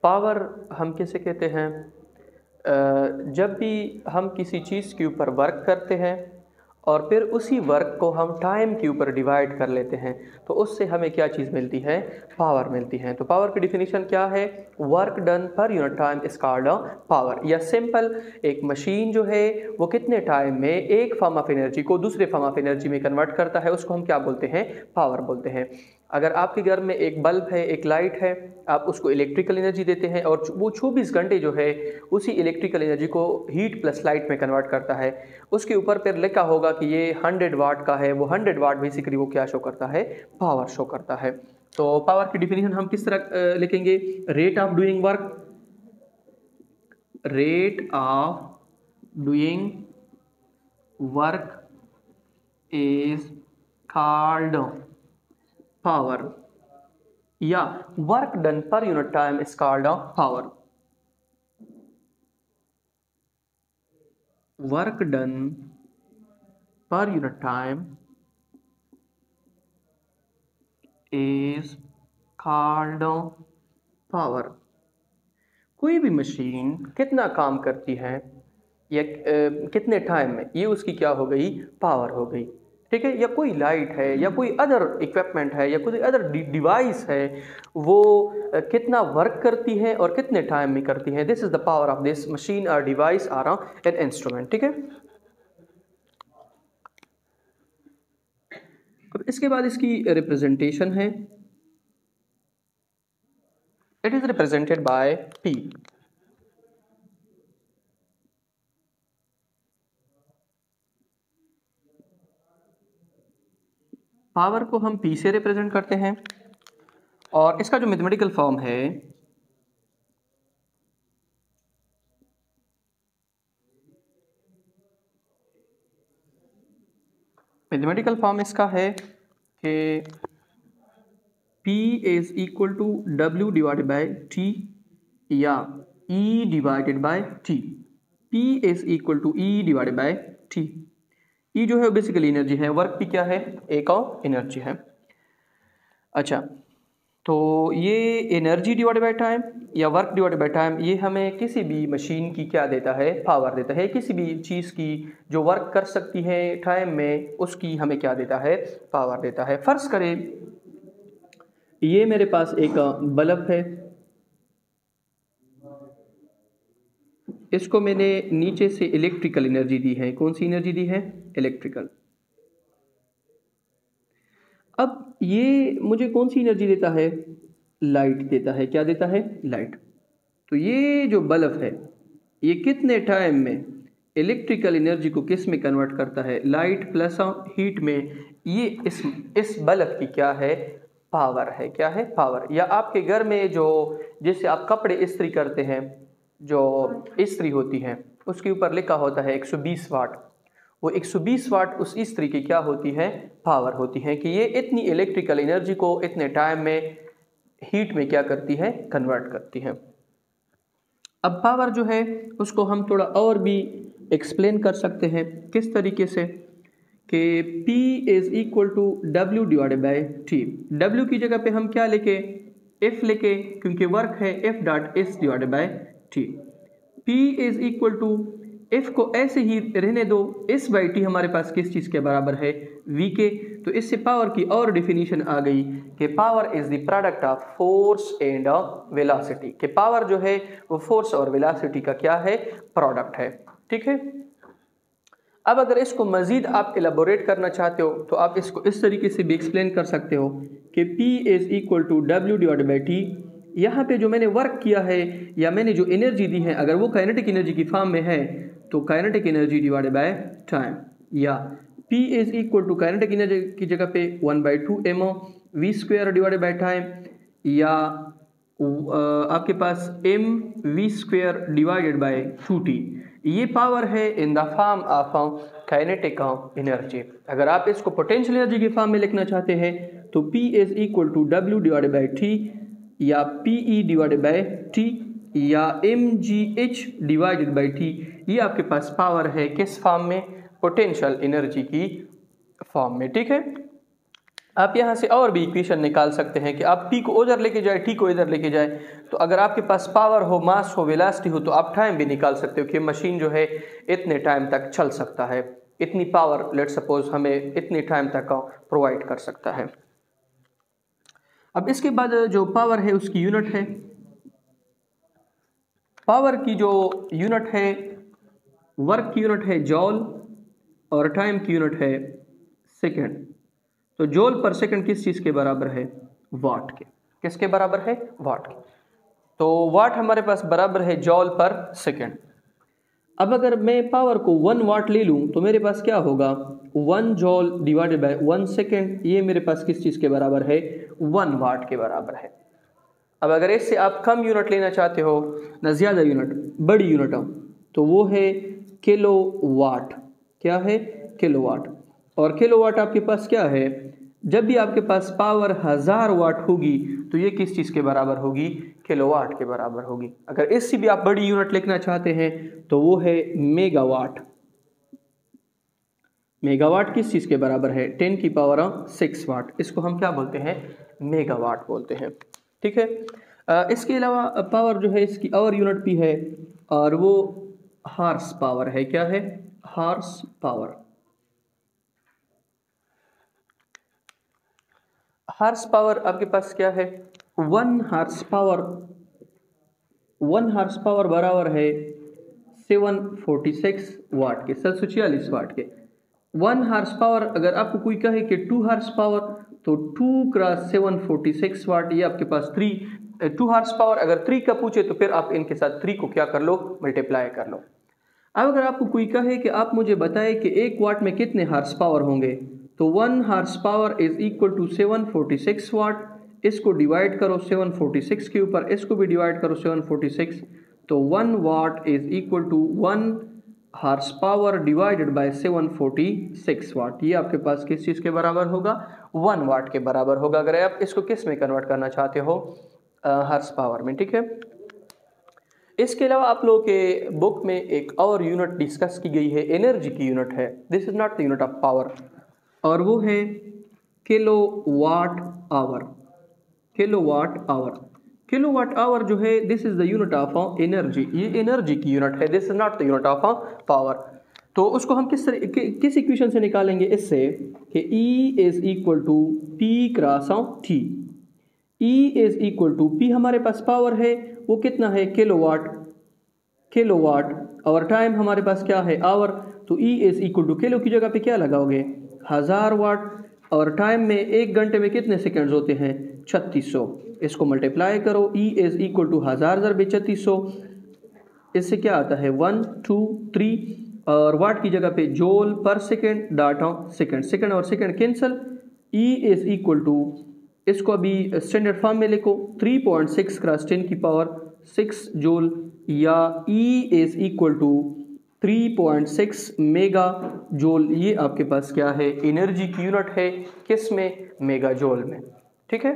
Power हम किसे कहते हैं? जब भी हम किसी चीज़ के ऊपर वर्क करते हैं और फिर उसी वर्क को हम टाइम के ऊपर डिवाइड कर लेते हैं तो उससे हमें क्या चीज़ मिलती है? पावर मिलती है। तो पावर की डिफिनीशन क्या है? Work done per unit time is called power. या सिंपल, एक मशीन जो है वो कितने टाइम में एक फॉर्म ऑफ एनर्जी को दूसरे फॉर्म ऑफ एनर्जी में कन्वर्ट करता है, उसको हम क्या बोलते हैं? पावर बोलते हैं। अगर आपके घर में एक बल्ब है, एक लाइट है, आप उसको इलेक्ट्रिकल एनर्जी देते हैं और वो 24 घंटे जो है उसी इलेक्ट्रिकल एनर्जी को हीट प्लस लाइट में कन्वर्ट करता है। उसके ऊपर फिर लिखा होगा कि ये 100 वाट का है, वो 100 वाट बेसिकली वो क्या शो करता है? पावर शो करता है। तो पावर की डिफिनीशन हम किस तरह लिखेंगे? Rate of doing work, rate of doing work is called power, या work done per unit time is called power. Work done per unit time is called power. कोई भी मशीन कितना काम करती है या कितने टाइम में, ये उसकी क्या हो गई? पावर हो गई। ठीक है? या कोई लाइट है या कोई अदर इक्विपमेंट है या कोई अदर डिवाइस है, वो कितना वर्क करती है और कितने टाइम में करती है। This is the power of this machine और डिवाइस और एन इंस्ट्रूमेंट। ठीक है? अब इसके बाद इसकी रिप्रेजेंटेशन है। It is represented by P। Power को हम P से रिप्रेजेंट करते हैं और इसका जो मैथमेटिकल फॉर्म है, मैथमेटिकल फॉर्म इसका है कि P is equal to W divided by T या E divided by T। P is equal to E divided by T। E जो है बेसिकली एनर्जी है, वर्क भी क्या है? एक और एनर्जी है। अच्छा, तो ये एनर्जी डिवाइडेड बाय टाइम या वर्क डिवाइडेड बाय टाइम, ये हमें किसी भी मशीन की क्या देता है? पावर देता है। किसी भी चीज़ की जो वर्क कर सकती है टाइम में, उसकी हमें क्या देता है? पावर देता है। फर्ज करें ये मेरे पास एक बल्ब है, इसको मैंने नीचे से इलेक्ट्रिकल एनर्जी दी है। कौन सी एनर्जी दी है? इलेक्ट्रिकल। अब ये मुझे कौन सी एनर्जी देता है? लाइट देता है। क्या देता है? लाइट। तो ये जो बल्ब है ये कितने टाइम में इलेक्ट्रिकल एनर्जी को किस में कन्वर्ट करता है? लाइट प्लस हीट में। ये इस बल्ब की क्या है? पावर है। क्या है? पावर। या आपके घर में जो, जैसे आप कपड़े इस्त्री करते हैं, जो इस्त्री होती है उसके ऊपर लिखा होता है 120 वाट। वो 120 वाट उस इस्त्री की क्या होती है? पावर होती है कि ये इतनी इलेक्ट्रिकल एनर्जी को इतने टाइम में हीट में क्या करती है? कन्वर्ट करती है। अब पावर जो है उसको हम थोड़ा और भी एक्सप्लेन कर सकते हैं। किस तरीके से? कि P is equal to W divided by T। W की जगह पे हम क्या लेके? F लेके, क्योंकि वर्क है F dot S divided by T। P is equal to, F को ऐसे ही रहने दो, S बाई T हमारे पास किस चीज़ के बराबर है? V के। तो इससे पावर की और डिफिनीशन आ गई कि power is the product of force and velocity. कि पावर जो है वो फोर्स और वेलोसिटी का क्या है? प्रोडक्ट है। ठीक है? अब अगर इसको मज़ीद आप एलाबोरेट करना चाहते हो तो आप इसको इस तरीके से भी एक्सप्लेन कर सकते हो कि P is equal to W divided by T। यहाँ पे जो मैंने वर्क किया है या मैंने जो एनर्जी दी है, अगर वो काइनेटिक एनर्जी की फॉर्म में है तो kinetic energy divided by time, या P is equal to kinetic energy की जगह पे 1/2 mO V square divided by time, या आपके पास m V square divided by 2T। ये पावर है in the form of kinetic energy. अगर आप इसको पोटेंशियल एनर्जी की फॉर्म में लिखना चाहते हैं तो P is equal to W divided by T या PE डिवाइडेड बाई T या mgh डिवाइडेड बाई T। ये आपके पास पावर है किस फॉर्म में? पोटेंशियल एनर्जी की फॉर्म में। ठीक है? आप यहाँ से और भी इक्वेशन निकाल सकते हैं कि आप P को उधर लेके जाए, T को इधर लेके जाए, तो अगर आपके पास पावर हो, मास हो, वेलोसिटी हो, तो आप टाइम भी निकाल सकते हो कि मशीन जो है इतने टाइम तक चल सकता है, इतनी पावर लेट सपोज हमें इतने टाइम तक प्रोवाइड कर सकता है। अब इसके बाद जो पावर है उसकी यूनिट है, पावर की जो यूनिट है, वर्क की यूनिट है जॉल और टाइम की यूनिट है सेकेंड। तो जॉल पर सेकंड किस चीज़ के बराबर है? वाट के। किसके बराबर है? वाट के। तो वाट हमारे पास बराबर है जॉल पर सेकंड। अब अगर मैं पावर को 1 वाट ले लूँ तो मेरे पास क्या होगा? 1 जॉल डिवाइडेड बाय 1 सेकेंड, ये मेरे पास किस चीज़ के बराबर है? 1 वाट के बराबर है। अब अगर इससे आप कम यूनिट लेना चाहते हो, ना ज़्यादा यूनिट, बड़ी यूनिट हो, तो वो है किलो वाट। क्या है? Kilowatt. और किलो वाट आपके पास क्या है? जब भी आपके पास पावर 1000 वाट होगी तो ये किस चीज़ के बराबर होगी? किलोवाट के बराबर होगी। अगर इससे भी आप बड़ी यूनिट लिखना चाहते हैं तो वो है मेगावाट। मेगावाट किस चीज़ के बराबर है? 10 की पावर 6 वाट। इसको हम क्या बोलते हैं? मेगावाट बोलते हैं। ठीक है। इसके अलावा पावर जो है इसकी और यूनिट भी है और वो हार्स पावर है। क्या है? Horse power. हार्स पावर आपके पास क्या है? 1 हार्स पावर, 1 हार्स पावर बराबर है 746 वाट के, 746 वाट के। 1 हार्स पावर अगर आपको कोई कहे कि 2 हार्स पावर, तो 2 क्रॉस 746 वाट, ये आपके पास 2 हार्स पावर। अगर 3 का पूछे तो फिर आप इनके साथ 3 को क्या कर लो? मल्टीप्लाई कर लो। अब अगर आपको कोई कहे कि आप मुझे बताएं कि 1 वाट में कितने हार्स पावर होंगे, तो 1 horsepower is equal to 746 watt. इसको डिवाइड करो 746 के ऊपर, इसको भी डिवाइड करो 746, तो 1 watt is equal to 1 horsepower divided by 746 watt. ये आपके पास किस चीज़ के बराबर होगा? 1 वाट के बराबर होगा। अगर आप इसको किस में कन्वर्ट करना चाहते हो? हार्स पावर में। ठीक है। इसके अलावा आप लोगों के बुक में एक और यूनिट डिस्कस की गई है, एनर्जी की यूनिट है। This is not the unit of power, और वो है kilowatt hour. Kilowatt hour. Kilowatt hour जो है this is the unit of energy. ये एनर्जी की यूनिट है, this is not the unit of power. तो उसको हम किस इक्वेशन से निकालेंगे? इससे कि E is equal to P cross T। E is equal to P हमारे पास पावर है, वो कितना है? किलोवाट। किलोवाट और टाइम हमारे पास क्या है? आवर। तो E is equal to, kilo की जगह पे क्या लगाओगे? 1000 वाट। और टाइम में 1 घंटे में कितने सेकंड्स होते हैं? 3600। इसको मल्टीप्लाई करो, E इज इक्वल टू 1000 × 3600, इससे क्या आता है? 1 2 3, और वाट की जगह पे joule per second dot second. Second और second cancel. E is equal to, इसको अभी स्टैंडर्ड फॉर्म में लिखो, 3.6 क्रॉस 10 की पावर 6 जूल, या E is equal to 3.6 megajoule. ये आपके पास क्या है? एनर्जी की यूनिट है। किस में? मेगा जूल में। ठीक है।